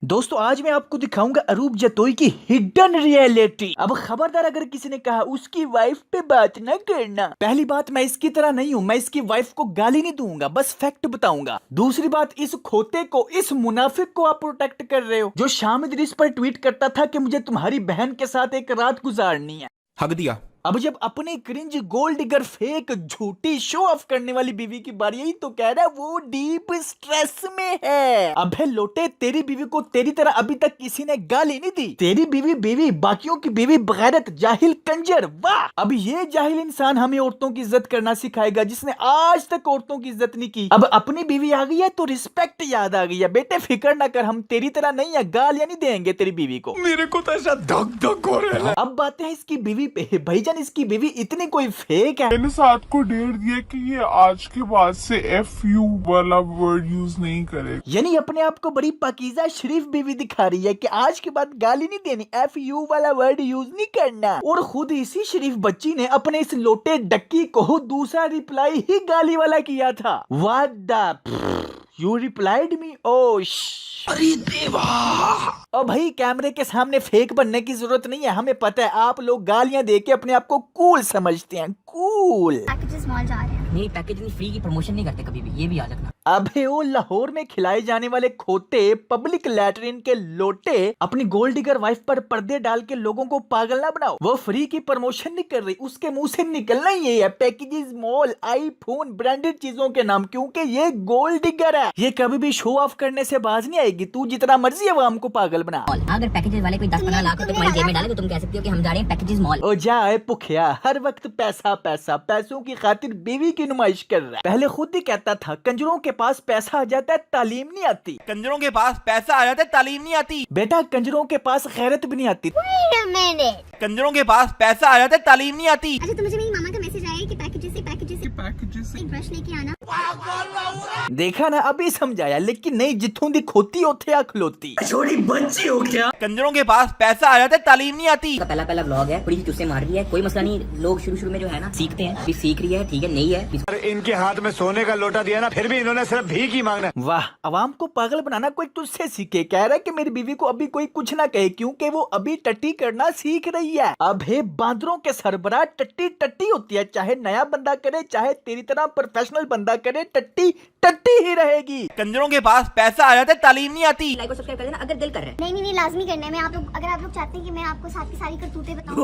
दोस्तों आज मैं आपको दिखाऊंगा अरूप जतोई की हिडन रियलिटी। अब खबरदार अगर किसी ने कहा उसकी वाइफ पे बात न करना। पहली बात, मैं इसकी तरह नहीं हूँ, मैं इसकी वाइफ को गाली नहीं दूंगा, बस फैक्ट बताऊंगा। दूसरी बात, इस खोते को, इस मुनाफिक को आप प्रोटेक्ट कर रहे हो जो शामिद रिस पर ट्वीट करता था कि मुझे तुम्हारी बहन के साथ एक रात गुजारनी है। हक दिया। अब जब अपनी क्रिंज गोल्ड डिगर फेक झूठी शो ऑफ करने वाली बीवी की बारी आई तो कह रहा है वो डीप स्ट्रेस में है। अबे लोटे, तेरी बीवी को तेरी तरह अभी तक किसी ने गाली नहीं दी। तेरी बीवी बाकियों की बीवी बगैरत जाहिल कंजर। वाह, अब ये जाहिल इंसान हमें औरतों की इज्जत करना सिखाएगा जिसने आज तक औरतों की इज्जत नहीं की। अब अपनी बीवी आ गई है तो रिस्पेक्ट याद आ गई है। बेटे फिक्र ना कर, हम तेरी तरह नहीं है, गालियां नहीं देंगे तेरी बीवी को। मेरे को तो ऐसा धक धक हो रहा है। अब बातें हैं इसकी बीवी पे। भाईजान इसकी बीवी इतनी कोई फेक है। मैंने साथ को डेट दिया कि ये आज के बाद से FU वाला वर्ड यूज नहीं करे। यानी अपने आप को बड़ी पाकीज़ा शरीफ बीवी दिखा रही है कि आज के बाद गाली नहीं देनी, FU वाला वर्ड यूज नहीं करना। और खुद इसी शरीफ बच्ची ने अपने इस लोटे डक्की को दूसरा रिप्लाई ही गाली वाला किया था। What the You replied me? Oh अरे देवा। और भाई कैमरे के सामने फेक बनने की जरूरत नहीं है। हमें पता है आप लोग गालियां देके अपने आप को कूल समझते हैं। कूल पैकेजेस मॉल जा रहे हैं। नहीं, पैकेज नहीं, फ्री की प्रमोशन नहीं करते कभी भी, ये भी याद रखना। अबे वो लाहौर में खिलाए जाने वाले खोते पब्लिक लैट्रिन के लोटे अपनी गोल्ड डिगर वाइफ पर पर्दे डाल के लोगों को पागल ना बनाओ। वो फ्री की प्रमोशन नहीं कर रही, उसके मुंह से निकलना ही है पैकेजेस मॉल, आईफोन, ब्रांडेड चीजों के नाम, क्योंकि ये गोल्ड डिगर है। ये कभी भी शो ऑफ करने से बाज नहीं आएगी। तू जितना मर्जी आवाम को पागल बना। अगर पैकेजेस वाले कोई 10-15 लाख रुपए तुम्हारी जेब में डाले तो तुम कह सकती हो कि हम जा रहे हैं पैकेजेस मॉल। ओ जाए पुखिया, हर वक्त पैसा पैसा, पैसों की खातिर बीवी की नुमाइश कर रहा है। पहले खुद ही कहता था कंजरों के पास पैसा आ जाता है तालीम नहीं आती। कंजरों के पास पैसा आ जाता है तालीम नहीं आती। बेटा कंजरों के पास गैरत भी नहीं आती। कंजरों के पास पैसा आ जाता है तालीम नहीं आती। अच्छा, तो मुझे मेरी मामा का मैसेज आया कि पैकेजेस से एक ब्रश लेके आना। देखा ना, अभी समझाया, लेकिन नहीं, जिथों दी खोती होते आ खलोती। छोटी बच्ची हो क्या? कंजरों के पास पैसा आ जाता है तालीम नहीं आती। पहला व्लॉग है, थोड़ी सी चुस्से मार रही है, कोई मसला नहीं। लोग शुरू में जो है ना सीखते हैं, अभी सीख रही है, ठीक है, नहीं है। इनके हाथ में सोने का लोटा दिया ना, फिर भी इन्होंने सिर्फ भीख ही मांगना। वाह, अवाम को पागल बनाना कोई तुझसे सीखे। कह रहा है कि मेरी बीवी को अभी कोई कुछ ना कहे क्योंकि वो अभी टट्टी करना सीख रही है। अब हे बांदरों के सरबराह, टट्टी टट्टी होती है, चाहे नया बंदा करे चाहे तेरी तरह प्रोफेशनल बंदा करे, टट्टी टट्टी ही रहेगी। कंजरों के पास पैसा आ जाता है तालीम नहीं आती। लाइक और सब्सक्राइब कर देना अगर दिल कर रहा है। नहीं, लाजमी करना है। मैं आप लोग, अगर आप लोग चाहते हैं कि मैं आपको साथ की सारी करतूतें बताऊं।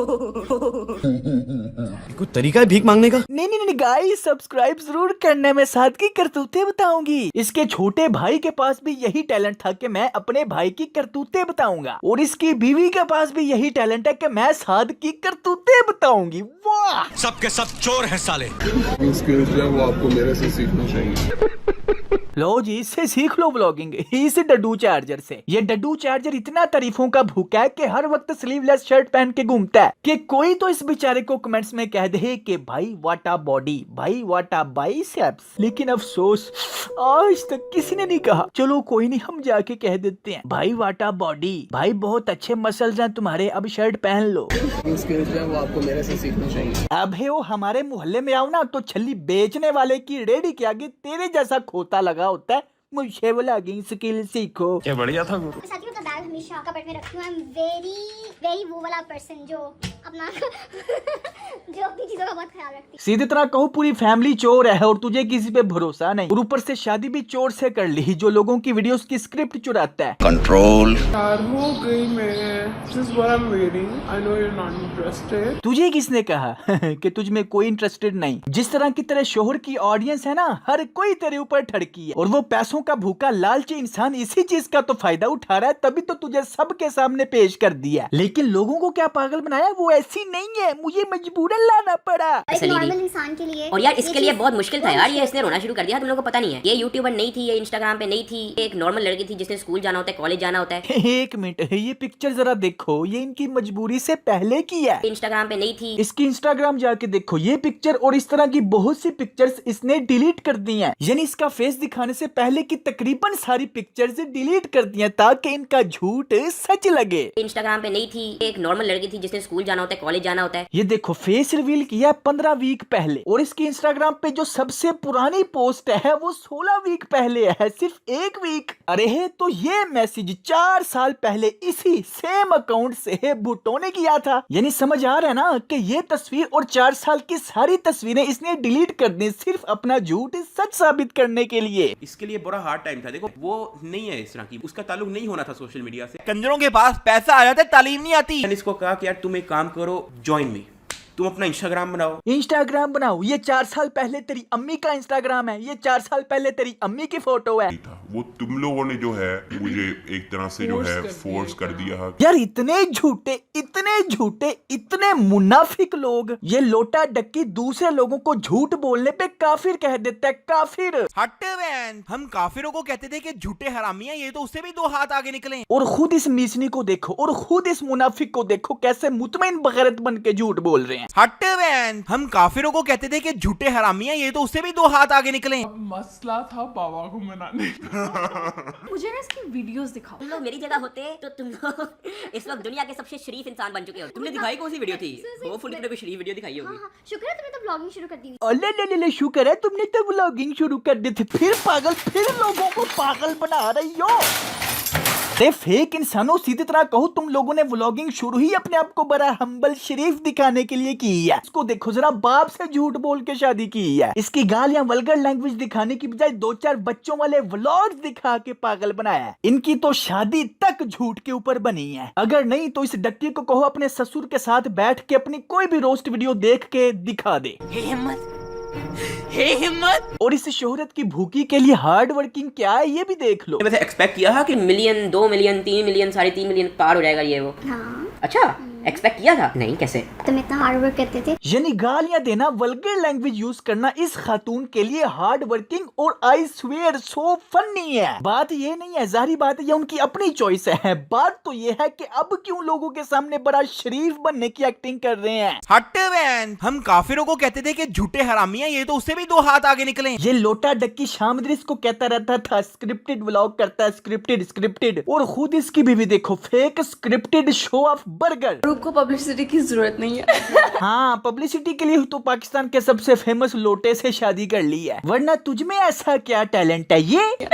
कोई तरीका है भीख मांगने का? नहीं गाइस, सब्सक्राइब जरूर करने में साथ की करतूतें बताऊंगी। इसके छोटे भाई के पास भी यही टैलेंट था कि मैं अपने भाई की करतूतें बताऊंगा, और इसकी बीवी के पास भी यही टैलेंट है कि मैं साद की करतूतें बताऊंगी। वाह, सबके सब चोर हैं साले। स्किल्स जो है वो आपको मेरे से सीखना चाहिए। लो जी, इससे सीख लो ब्लॉगिंग, इस डड्डू चार्जर से। ये डड्डू चार्जर इतना तारीफों का भूखा है कि हर वक्त स्लीवलेस शर्ट पहन के घूमता है कि कोई तो इस बेचारे को कमेंट्स में कह दे कि भाई व्हाट अ बॉडी, भाई व्हाट अ बाइसेप्स। लेकिन अफसोस आज तक किसी ने नहीं कहा। चलो कोई नहीं, हम जाके कह देते हैं, भाई व्हाट अ बॉडी, भाई बहुत अच्छे मसल्स हैं तुम्हारे, अब शर्ट पहन लो। स्किल्स जो है वो आपको मेरे से सीखना चाहिए। अब वो हमारे मोहल्ले में आओ ना तो छल्ली बेचने वाले की रेडी के आगे तेरे जैसा खोता लगा होता है। मुझे ब्लॉगिंग स्किल सीखो। क्या बढ़िया था गुरु। साथ ही मैं बैग हमेशा कपड़ में रखती हूँ। आई एम वेरी वो वाला पर्सन जो अपना जो अपनी चीजों का बहुत ख्याल रखती है। सीधी तरह कहूँ पूरी फैमिली चोर है और तुझे किसी पे भरोसा नहीं, और ऊपर से शादी भी चोर से कर ली जो लोगों की वीडियोस की स्क्रिप्ट चुराता है। कंट्रोल। यार हो गई मैं। Just what I'm waiting. I know you're not interested. तुझे किसने कहा कि तुझ में कोई इंटरेस्टेड नहीं? जिस तरह की तेरे शोहर की ऑडियंस है ना, हर कोई तेरे ऊपर ठड़की है, और वो पैसों का भूखा लालची इंसान इसी चीज का तो फायदा उठा रहा है, तभी तो तुझे सबके सामने पेश कर दिया। लेकिन लोगों को क्या पागल बनाया, वो ऐसी नहीं है, मुझे मजबूरन लाना पड़ा। एक नॉर्मल इंसान के लिए, और यार इसके लिए बहुत मुश्किल था यार, ये इसने रोना शुरू कर दिया, तुम लोगों को पता नहीं है। ये यूट्यूबर नहीं थी, ये इंस्टाग्राम पे नहीं थी, एक नॉर्मल लड़की थी जिसने स्कूल जाना होता है, कॉलेज जाना होता है। एक मिनट, ये पिक्चर जरा देखो, ये इनकी मजबूरी से पहले की है। इंस्टाग्राम पे नहीं थी। इसकी इंस्टाग्राम जाके देखो, ये पिक्चर और इस तरह की बहुत सी पिक्चर्स इसने डिलीट कर दी हैं। यानी इसका फेस दिखाने से पहले की तकरीबन सारी पिक्चर्स डिलीट कर दी हैं ताकि इनका झूठ सच लगे। इंस्टाग्राम पे नहीं थी, एक नॉर्मल लड़की थी जिसने स्कूल जाना होता है, कॉलेज जाना होता है। ये देखो फेस रिवील किया 15 वीक पहले और इसकी इंस्टाग्राम पे जो सबसे पुरानी पोस्ट है वो 16 वीक पहले है, सिर्फ 1 वीक। अरे है तो ये मैसेज 4 साल पहले इसी सेम अकाउंट से भुट्टो ने किया था। यानी समझ आ रहा है ना कि ये तस्वीर और 4 साल की सारी तस्वीरें इसने डिलीट कर दी सिर्फ अपना झूठ सच साबित करने के लिए। इसके लिए बड़ा हार्ड टाइम था। देखो वो नहीं है इस तरह की, उसका ताल्लुक नहीं होना था सोशल मीडिया से। कंजरों के पास पैसा आ जाता है, तालीम नहीं आती। मैंने इसको कहा कि यार तुम एक काम करो, ज्वाइन मी, तुम अपना इंस्टाग्राम बनाओ। इंस्टाग्राम बनाओ। ये 4 साल पहले तेरी अम्मी का इंस्टाग्राम है, ये 4 साल पहले तेरी अम्मी की फोटो है। वो तुम लोगों ने जो है मुझे एक तरह से जो है फोर्स कर दिया। यार इतने झूठे, इतने मुनाफिक लोग। ये लोटा डक्की दूसरे लोगों को झूठ बोलने पे काफिर कह देता है, काफिर। हट बहन, हम काफिरों को कहते थे कि झूठे हरामी हैं, ये तो उससे भी 2 हाथ आगे निकले। और खुद इस मीसनी को देखो और खुद इस मुनाफिक को देखो कैसे मुतमईन बगैरत बन के झूठ बोल रहे हैं। हट बहन, हम काफिरों को कहते थे कि झूठे हरामी हैं, ये तो उससे भी 2 हाथ आगे निकले। मसला था बाबा को मनाने का। मुझे ना इसकी वीडियोस दिखाओ। तुम लोग मेरी जगह होते तो तुम लोग इस वक्त दुनिया के सबसे शरीफ इंसान बन चुके हो। तुमने दिखाई कौन सी वीडियो थी? वो फुल की शरीफ वीडियो दिखाई होगी। हाँ, शुक्र है तुमने तो ब्लॉगिंग शुरू कर दी। अल्ले शुक्र है तुमने तो व्लॉगिंग शुरू कर दी थी। फिर पागल, फिर लोगों को पागल बना रही हो। फेक इंसानों, सीधी तरह कहो तुम लोगों ने व्लॉगिंग शुरू ही अपने आप को बड़ा हम्बल शरीफ दिखाने के लिए की है। इसको देखो जरा, बाप से झूठ बोल के शादी की है। इसकी गालियां वल्गर लैंग्वेज दिखाने की बजाय 2-4 बच्चों वाले व्लॉग्स दिखा के पागल बनाया है। इनकी तो शादी तक झूठ के ऊपर बनी है। अगर नहीं तो इस डक्की को कहो अपने ससुर के साथ बैठ के अपनी कोई भी रोस्ट वीडियो देख के दिखा दे। हिम्मत। और इस शोहरत की भूखी के लिए हार्ड वर्किंग क्या है ये भी देख लो। वैसे एक्सपेक्ट किया था कि मिलियन, 2 मिलियन, 3 मिलियन, 3.5 मिलियन पार हो जाएगा ये वो। हाँ, अच्छा, एक्सपेक्ट किया था? नहीं, कैसे? तुम इतना हार्ड वर्क करते थे। यानी गालियां देना, वल्गर लैंग्वेज यूज करना इस खातून के लिए हार्ड वर्किंग और आई स्वेयर सो फनी है। बात ये नहीं है, जाहिर बात है ये उनकी अपनी चॉइस है। बात तो ये है कि अब क्यों लोगों के सामने बड़ा शरीफ बनने की एक्टिंग कर रहे हैं। हट बहन, हम काफिरों को कहते थे कि झूठे हरामी हैं, ये तो उससे भी 2 हाथ आगे निकले। ये लोटा डक्की शामदरिस को कहता रहता था स्क्रिप्टेड व्लॉग करता है, स्क्रिप्टेड। और खुद इसकी बीवी देखो, fake scripted show off burger. Group को पब्लिसिटी की जरूरत नहीं है। हाँ, पब्लिसिटी के लिए तो पाकिस्तान के सबसे फेमस लोटे से शादी कर ली है, वरना तुझ में ऐसा क्या टैलेंट है ये।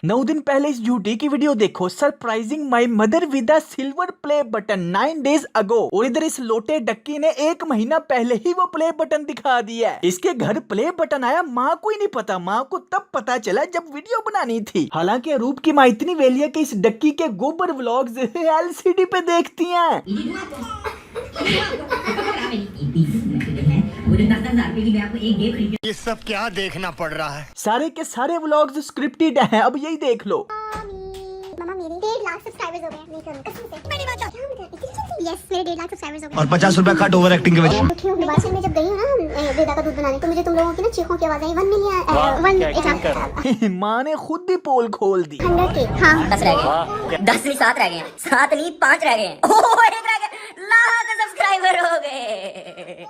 9 दिन पहले इस झूठी की वीडियो देखो, surprising my mother with a silver play button 9 days अगो। और इधर इस लोटे डक्की ने 1 महीना पहले ही वो प्ले बटन दिखा दिया है। इसके घर प्ले बटन आया, माँ को ही नहीं पता। माँ को तब पता चला जब वीडियो बनानी थी। हालांकि रूप की माँ इतनी वेली है कि इस डक्की के गोबर व्लॉग्स LCD पे देखती हैं। ये सब क्या देखना पड़ रहा है। सारे के सारे व्लॉग्स स्क्रिप्टेड हैं। अब यही देख लो। मामा मेरे 1.5 लाख सब्सक्राइबर्स हो गए। नहीं करूँ कसम से। बड़ी बात है। यस, मेरे 1.5 लाख सब्सक्राइबर्स हो गए। और 50 रुपया कट ओवर एक्टिंग के वजह। हिमाचल में जब गई हूँ ना वेदा का दूध बनाने, तो मुझे तुम लोगों की ना चीखों की आवाज आई। 1 मिलियन माँ ने खुद भी पोल खोल दी। 100 के। हाँ, 10 रह गए। 10 नहीं, 7 रह गए। 7 नहीं, 5 रह गए। ओह, 1 रह गए। लाख सब्सक्राइबर हो गए।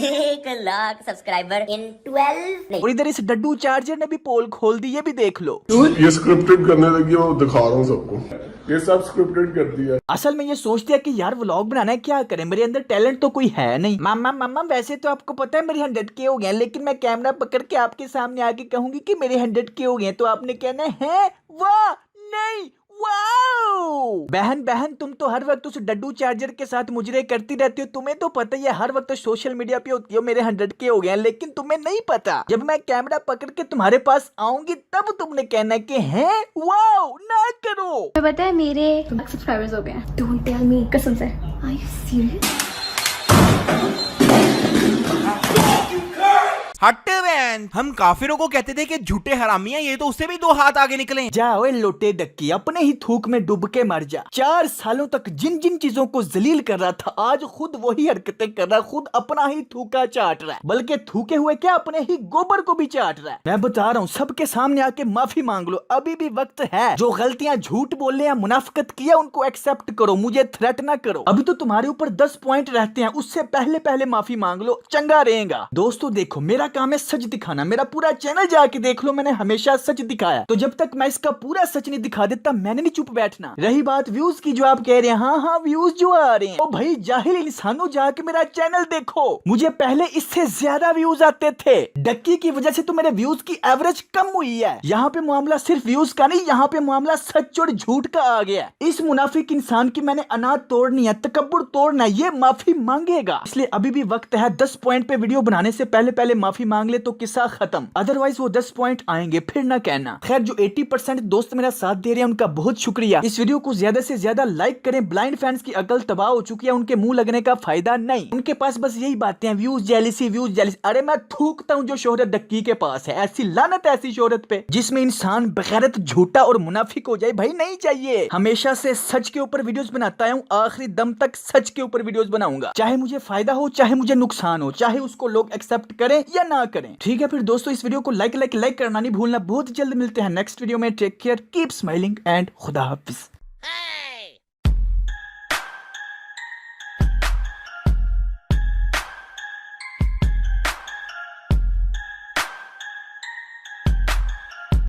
1 लाख सब्सक्राइबर इन 12 नहीं। और इधर इस डड्डू चार्जर ने भी पोल खोल दी, ये भी देख लो। ये स्क्रिप्टेड करने लगी, मैं दिखा रहा हूँ सबको, ये सब स्क्रिप्टेड कर दिया। असल में ये सोचते हैं कि यार व्लॉग बनाना है, क्या करें, मेरे अंदर टैलेंट तो कोई है नहीं। मामा वैसे तो आपको पता है मेरे 100K हो गए, लेकिन मैं कैमरा पकड़ के आपके सामने आके कहूंगी कि मेरे 100K हो गए, तो आपने कहना है वाह नहीं वाओ। बहन तुम तो हर वक्त उस डड्डू चार्जर के साथ मुजरे करती रहती हो। तुम्हें तो पता ही है, हर वक्त सोशल मीडिया पे होती हो मेरे 100K हो गए, लेकिन तुम्हें नहीं पता जब मैं कैमरा पकड़ के तुम्हारे पास आऊंगी तब तुमने कहना कि हैं वाओ ना करो। पता है मेरे सब्सक्राइबर्स हो गए। डोंट टेल मी, कसम से। Are you serious? हट बहन, हम काफिरों को कहते थे कि झूठे हरामी हैं, ये तो उससे भी 2 हाथ आगे निकले। जा ओए लोटे डक्की, अपने ही थूक में डूब के मर जा। 4 सालों तक जिन जिन चीजों को जलील कर रहा था, आज खुद वही हरकतें कर रहा है, खुद अपना ही थूका चाट रहा है, बल्कि थूके हुए क्या अपने ही गोबर को भी चाट रहा है। मैं बता रहा हूँ, सबके सामने आके माफी मांग लो, अभी भी वक्त है। जो गलतियां झूठ बोलने या मुनाफिकत किया उनको एक्सेप्ट करो, मुझे थ्रेट ना करो। अभी तो तुम्हारे ऊपर 10 पॉइंट रहते हैं, उससे पहले माफी मांग लो, चंगा रहेगा। दोस्तों देखो, मेरा काम है सच दिखाना। मेरा पूरा चैनल जाके देख लो, मैंने हमेशा सच दिखाया। तो जब तक मैं इसका पूरा सच नहीं दिखा देता मैंने नहीं चुप बैठना। रही बात व्यूज की जो आप कह रहे हैं, हाँ व्यूज जो आ रहे हैं, ओ भाई जाहिल इंसानों जाके मेरा चैनल देखो। मुझे पहले इससे ज्यादा व्यूज आते थे। डक्की की वजह से तो मेरे व्यूज की एवरेज कम हुई है। यहाँ पे मामला सिर्फ व्यूज का नहीं, यहाँ पे मामला सच और झूठ का आ गया। इस मुनाफिक इंसान की मैंने अनाज तोड़नी है, तकब्बुर तोड़ना है, ये माफी मांगेगा। इसलिए अभी भी वक्त है। 10 पॉइंट पे वीडियो बनाने से पहले माफी मांग ले तो किस्सा खत्म। अदरवाइज वो 10 पॉइंट आएंगे फिर ना कहना। खैर जो 80% दोस्त मेरा साथ दे रहे हैं उनका बहुत शुक्रिया। इस वीडियो को ज्यादा से ज्यादा लाइक करें। ब्लाइंड फैंस की अकल तबाह हो चुकी है, उनके मुंह लगने का फायदा नहीं। उनके पास बस यही बातें हैं, व्यूज जेलिसी। अरे मैं थूकता हूँ जो शोहरत डक्की के पास है। ऐसी लानत ऐसी शोहरत पे जिसमें इंसान बगैरत झूठा और मुनाफिक हो जाए, भाई नहीं चाहिए। हमेशा से सच के ऊपर वीडियोस बनाता हूँ, आखिरी दम तक सच के ऊपर वीडियोस बनाऊंगा, चाहे मुझे फायदा हो चाहे मुझे नुकसान हो, चाहे उसको लोग एक्सेप्ट करें या ना करें। ठीक है फिर दोस्तों, इस वीडियो को लाइक करना नहीं भूलना। बहुत जल्द मिलते हैं नेक्स्ट वीडियो में। Take care, keep smiling and खुदा हाफिज।